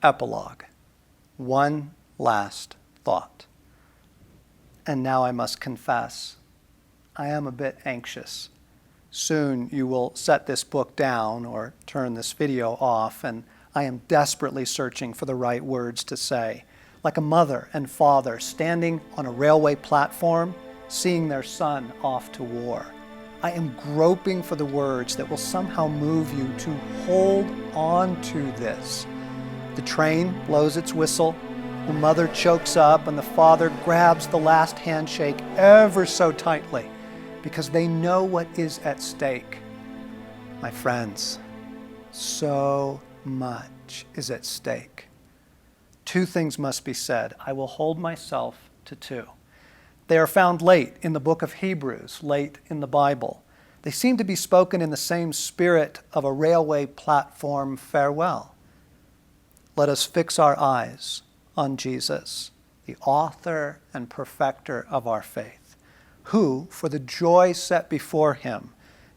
Epilogue. One last thought. And now I must confess, I am a bit anxious. Soon you will set this book down or turn this video off, and I am desperately searching for the right words to say. Like a mother and father standing on a railway platform, seeing their son off to war. I am groping for the words that will somehow move you to hold on to this. The train blows its whistle, the mother chokes up, and the father grabs the last handshake ever so tightly because they know what is at stake. My friends, so much is at stake. Two things must be said. I will hold myself to two. They are found late in the book of Hebrews, late in the Bible. They seem to be spoken in the same spirit of a railway platform farewell. Let us fix our eyes on Jesus, the author and perfecter of our faith, who, for the joy set before him,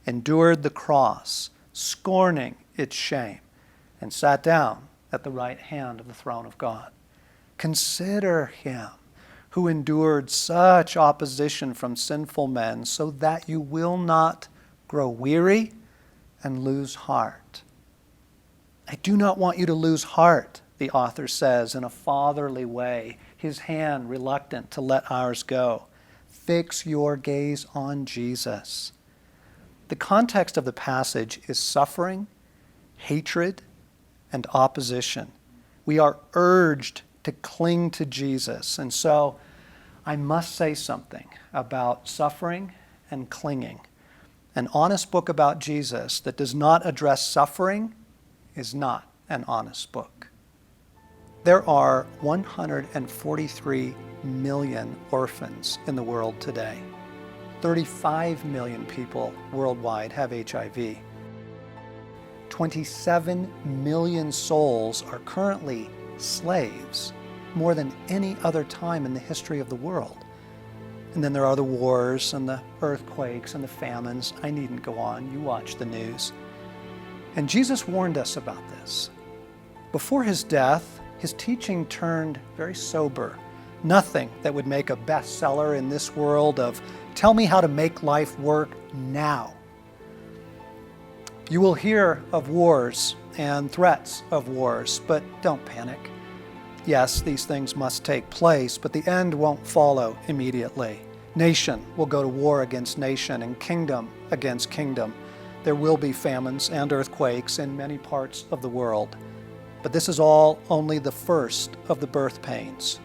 endured the cross, scorning its shame, and sat down at the right hand of the throne of God. Consider him who endured such opposition from sinful men, so that you will not grow weary and lose heart. I do not want you to lose heart, the author says in a fatherly way, his hand reluctant to let ours go. Fix your gaze on Jesus. The context of the passage is suffering, hatred, and opposition. We are urged to cling to Jesus. And so I must say something about suffering and clinging. An honest book about Jesus that does not address suffering is not an honest book. There are 143 million orphans in the world today. 35 million people worldwide have HIV. 27 million souls are currently slaves, more than any other time in the history of the world. And then there are the wars and the earthquakes and the famines. I needn't go on. You watch the news. And Jesus warned us about this. Before his death, his teaching turned very sober. Nothing that would make a bestseller in this world of, tell me how to make life work now. You will hear of wars and threats of wars, but don't panic. Yes, these things must take place, but the end won't follow immediately. Nation will go to war against nation and kingdom against kingdom. There will be famines and earthquakes in many parts of the world. But this is all only the first of the birth pains,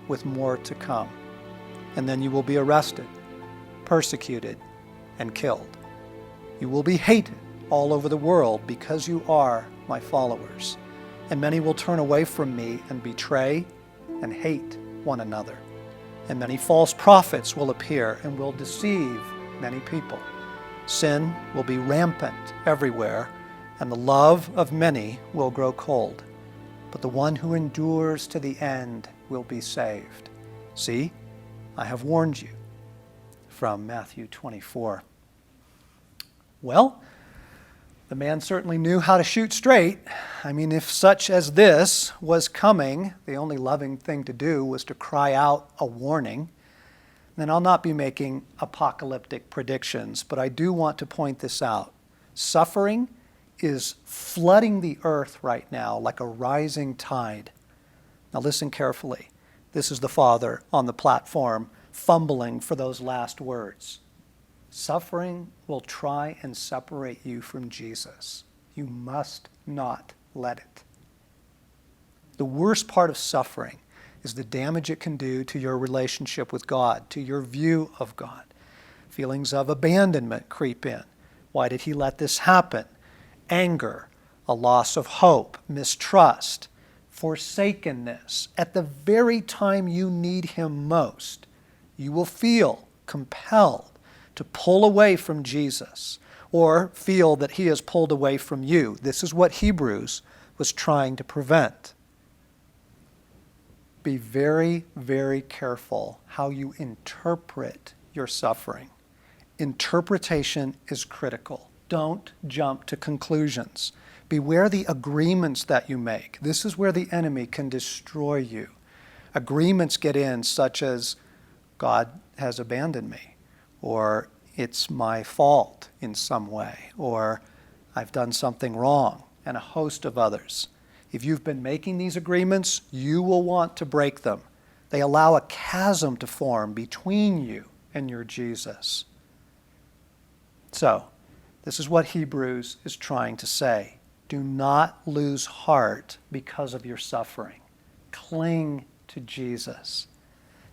with more to come. And then you will be arrested, persecuted, and killed. You will be hated all over the world because you are my followers. And many will turn away from me and betray and hate one another. And many false prophets will appear and will deceive many people. Sin will be rampant everywhere, and the love of many will grow cold. But the one who endures to the end will be saved. See, I have warned you. From Matthew 24. Well, the man certainly knew how to shoot straight. I mean, if such as this was coming, the only loving thing to do was to cry out a warning. Then I'll not be making apocalyptic predictions, but I do want to point this out. Suffering is flooding the earth right now like a rising tide. Now listen carefully. This is the father on the platform fumbling for those last words. Suffering will try and separate you from Jesus. You must not let it. The worst part of suffering is the damage it can do to your relationship with God, to your view of God. Feelings of abandonment creep in. Why did he let this happen? Anger, a loss of hope, mistrust, forsakenness. At the very time you need him most, you will feel compelled to pull away from Jesus or feel that he has pulled away from you. This is what Hebrews was trying to prevent. Be very, very careful how you interpret your suffering. Interpretation is critical. Don't jump to conclusions. Beware the agreements that you make. This is where the enemy can destroy you. Agreements get in, such as, God has abandoned me, or it's my fault in some way, or I've done something wrong, and a host of others. If you've been making these agreements, you will want to break them. They allow a chasm to form between you and your Jesus. So, this is what Hebrews is trying to say. Do not lose heart because of your suffering. Cling to Jesus.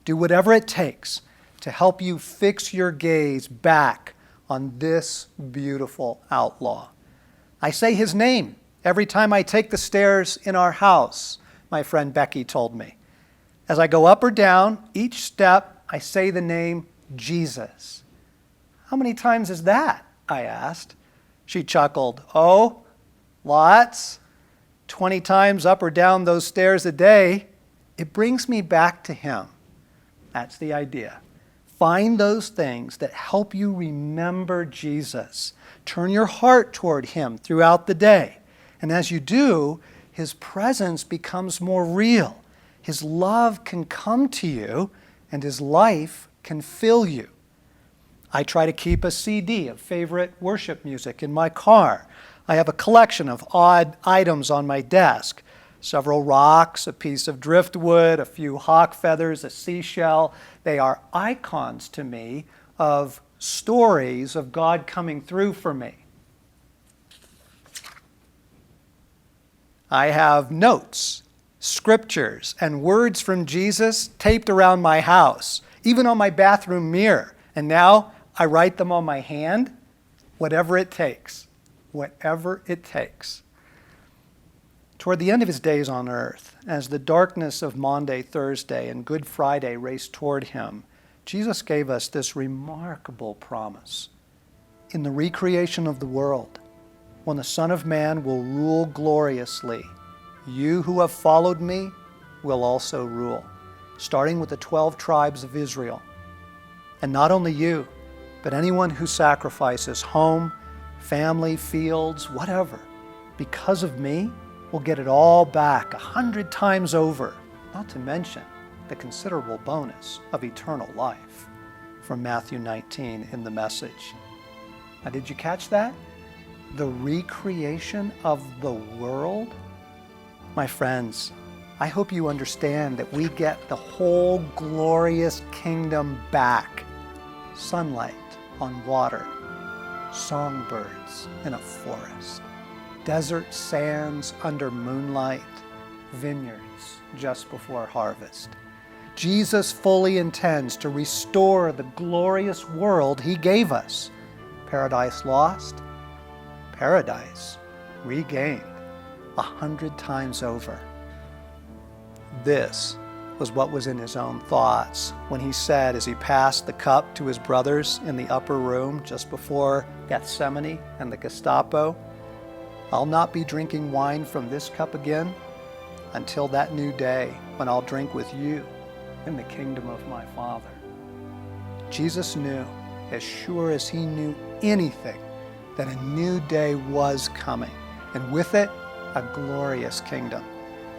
Do whatever it takes to help you fix your gaze back on this beautiful outlaw. I say his name every time I take the stairs in our house, my friend Becky told me. As I go up or down, each step I say the name Jesus. How many times is that? I asked. She chuckled. Oh, lots. 20 times up or down those stairs a day. It brings me back to him. That's the idea. Find those things that help you remember Jesus. Turn your heart toward him throughout the day. And as you do, his presence becomes more real. His love can come to you, and his life can fill you. I try to keep a CD of favorite worship music in my car. I have a collection of odd items on my desk. Several rocks, a piece of driftwood, a few hawk feathers, a seashell. They are icons to me of stories of God coming through for me. I have notes, scriptures, and words from Jesus taped around my house, even on my bathroom mirror. And now I write them on my hand, whatever it takes. Whatever it takes. Toward the end of his days on earth, as the darkness of Maundy, Thursday, and Good Friday raced toward him, Jesus gave us this remarkable promise. In the recreation of the world, when the Son of Man will rule gloriously, you who have followed me will also rule, starting with the 12 tribes of Israel. And not only you, but anyone who sacrifices home, family, fields, whatever, because of me, will get it all back 100 times over, not to mention the considerable bonus of eternal life. From Matthew 19 in the Message. Now, did you catch that? The recreation of the world? My friends, I hope you understand that we get the whole glorious kingdom back. Sunlight on water, songbirds in a forest, desert sands under moonlight, vineyards just before harvest. Jesus fully intends to restore the glorious world he gave us. Paradise lost, paradise regained 100 times over. This was what was in his own thoughts when he said, as he passed the cup to his brothers in the upper room just before Gethsemane and the Gestapo, I'll not be drinking wine from this cup again until that new day when I'll drink with you in the kingdom of my Father. Jesus knew, as sure as he knew anything, that a new day was coming, and with it, a glorious kingdom.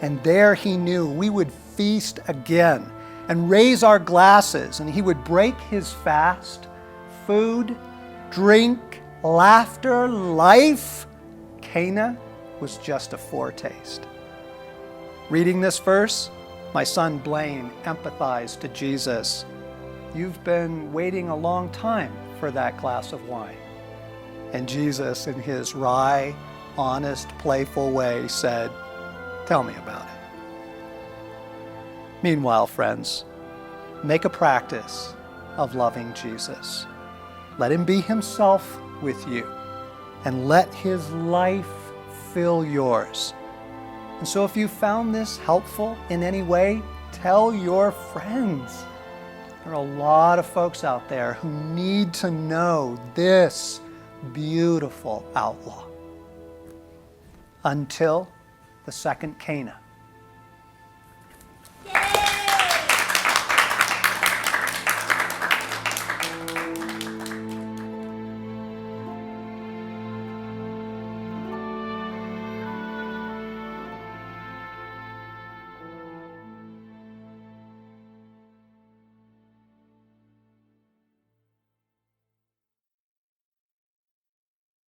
And there he knew we would feast again and raise our glasses, and he would break his fast. Food, drink, laughter, life. Cana was just a foretaste. Reading this verse, my son Blaine empathized to Jesus. You've been waiting a long time for that glass of wine. And Jesus, in his wry, honest, playful way, said, tell me about it. Meanwhile, friends, make a practice of loving Jesus. Let him be himself with you, and let his life fill yours. And so if you found this helpful in any way, tell your friends. There are a lot of folks out there who need to know this beautiful outlaw. Until the second Cana.